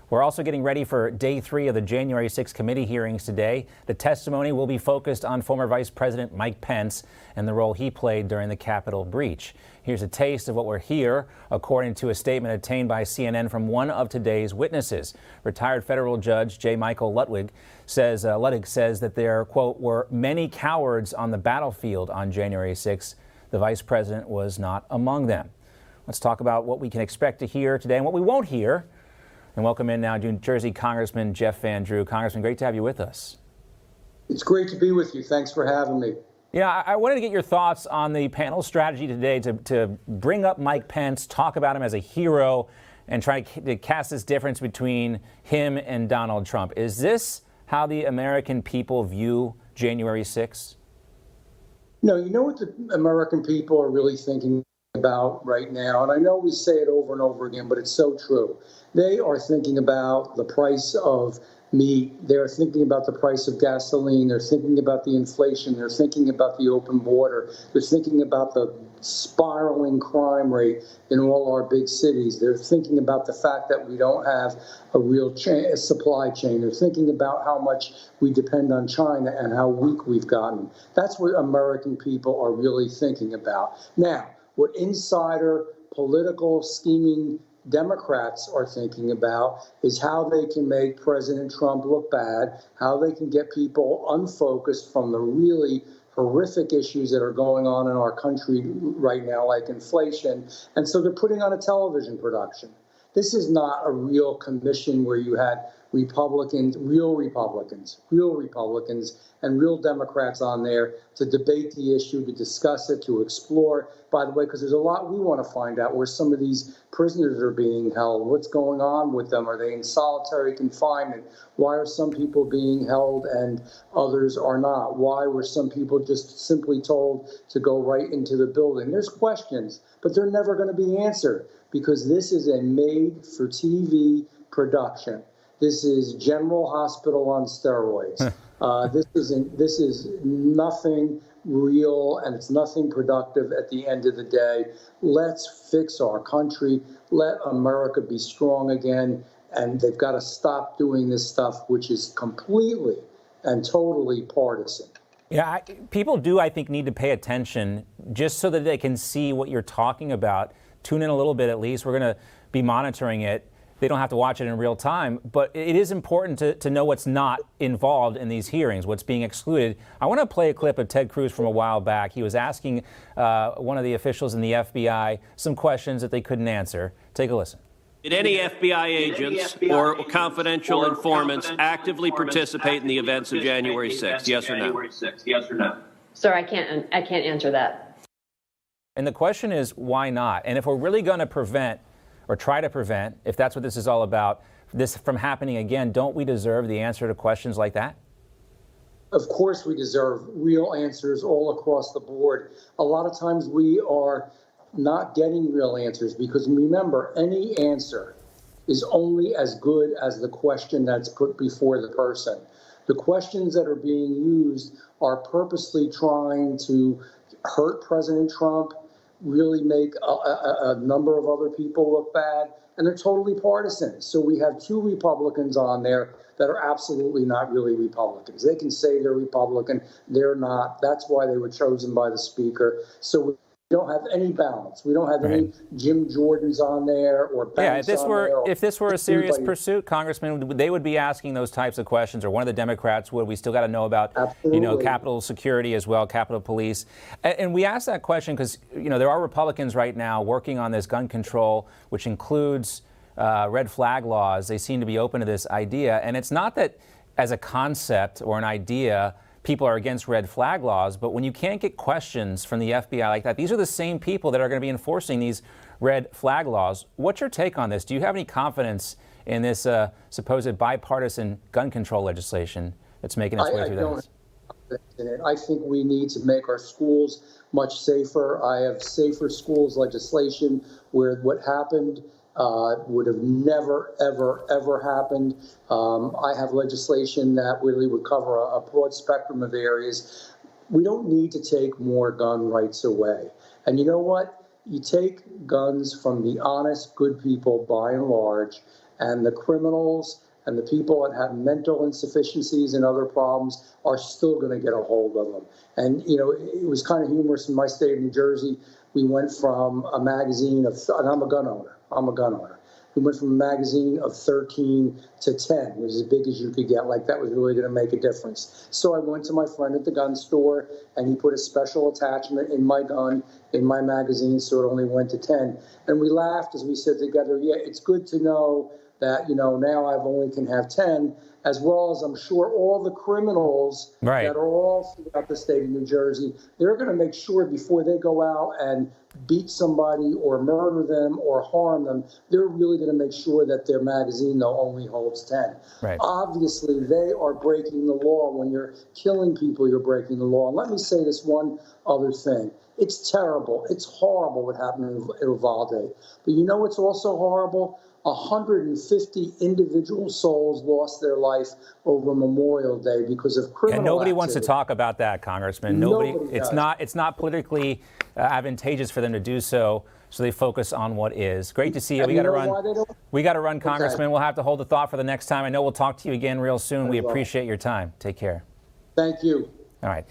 We're also getting ready for day 3 of the January 6th committee hearings today. The testimony will be focused on former Vice President Mike Pence and the role he played during the Capitol breach. Here's a taste of what we'll hear, according to a statement obtained by CNN from one of today's witnesses. Retired federal judge J. Michael Luttig says that there, quote, were many cowards on the battlefield on January 6th. The vice president was not among them. Let's talk about what we can expect to hear today and what we won't hear. And welcome in now New Jersey Congressman Jeff Van Drew. Congressman, great to have you with us. It's great to be with you. Thanks for having me. Yeah, I wanted to get your thoughts on the panel strategy today to bring up Mike Pence, talk about him as a hero, and try to cast this difference between him and Donald Trump. Is this how the American people view January 6th? No, you know what the American people are really thinking about right now, and I know we say it over and over again, but it's so true. They are thinking about the price of meat. They're thinking about the price of gasoline. They're thinking about the inflation. They're thinking about the open border. They're thinking about the spiraling crime rate in all our big cities. They're thinking about the fact that we don't have a real supply chain. They're thinking about how much we depend on China and how weak we've gotten. That's what American people are really thinking about. Now, what insider political scheming Democrats are thinking about is how they can make President Trump look bad, how they can get people unfocused from the really horrific issues that are going on in our country right now, like inflation. And so they're putting on a television production. This is not a real commission where you had Republicans, and real Democrats on there to debate the issue, to discuss it, to explore. By the way, because there's a lot we want to find out, where some of these prisoners are being held, what's going on with them, are they in solitary confinement, why are some people being held and others are not, why were some people just simply told to go right into the building. There's questions, but they're never going to be answered, because this is a made-for-TV production. This is General Hospital on steroids. This is nothing real, and it's nothing productive at the end of the day. Let's fix our country. Let America be strong again. And they've got to stop doing this stuff, which is completely and totally partisan. Yeah, people do, I think, need to pay attention just so that they can see what you're talking about. Tune in a little bit at least. We're going to be monitoring it. They don't have to watch it in real time, but it is important to know what's not involved in these hearings, what's being excluded. I want to play a clip of Ted Cruz from a while back. He was asking one of the officials in the FBI some questions that they couldn't answer. Take a listen. Did any FBI agents or confidential informants actively participate in the events of January 6th? Yes or no? Sir, I can't answer that. And the question is, why not? And if we're really going to prevent or try to prevent, if that's what this is all about, this from happening again, don't we deserve the answer to questions like that? Of course we deserve real answers all across the board. A lot of times we are not getting real answers, because remember, any answer is only as good as the question that's put before the person. The questions that are being used are purposely trying to hurt President Trump, really make a number of other people look bad, and they're totally partisan. So we have two Republicans on there that are absolutely not really Republicans. They can say they're Republican, they're not. That's why they were chosen by the Speaker. So we don't have any balance. We don't have any Jim Jordans on there or Banks if this were a serious pursuit, Congressman, they would be asking those types of questions, or one of the Democrats would. We still got to know about, Capitol security as well, Capitol Police. And we ask that question because, there are Republicans right now working on this gun control, which includes red flag laws. They seem to be open to this idea. And it's not that as a concept or an idea, people are against red flag laws, but when you can't get questions from the FBI like that, these are the same people that are going to be enforcing these red flag laws. What's your take on this? Do you have any confidence in this supposed bipartisan gun control legislation that's making its way through this? I think we need to make our schools much safer. I have safer schools legislation where what happened would have never, ever happened. I have legislation that really would cover a broad spectrum of areas. We don't need to take more gun rights away. And you know what? You take guns from the honest, good people by and large, and the criminals and the people that have mental insufficiencies and other problems are still going to get a hold of them. And, you know, it was kind of humorous in my state of New Jersey. We went from a magazine of, and I'm a gun owner. We went from a magazine of 13 to 10. It was as big as you could get. Like, that was really going to make a difference. So I went to my friend at the gun store, and he put a special attachment in my gun, in my magazine, so it only went to 10. And we laughed as we said together, yeah, it's good to know that, you know, now I only can have 10, as well as I'm sure all the criminals right. that are all throughout the state of New Jersey, they're going to make sure before they go out and beat somebody or murder them or harm them, they're really going to make sure that their magazine, though, only holds 10. Right. Obviously, they are breaking the law. When you're killing people, you're breaking the law. And let me say this one other thing. It's terrible. It's horrible what happened in Uvalde. But you know what's also horrible? 150 individual souls lost their life over Memorial Day because of criminal And nobody activity. wants to talk about that, Congressman. Nobody it's not politically advantageous for them to do so. So they focus on what is. Great to see you. We got to run. We got to run, Congressman. Okay. We'll have to hold the thought for the next time. I know we'll talk to you again real soon. We appreciate your time. Take care. Thank you. All right.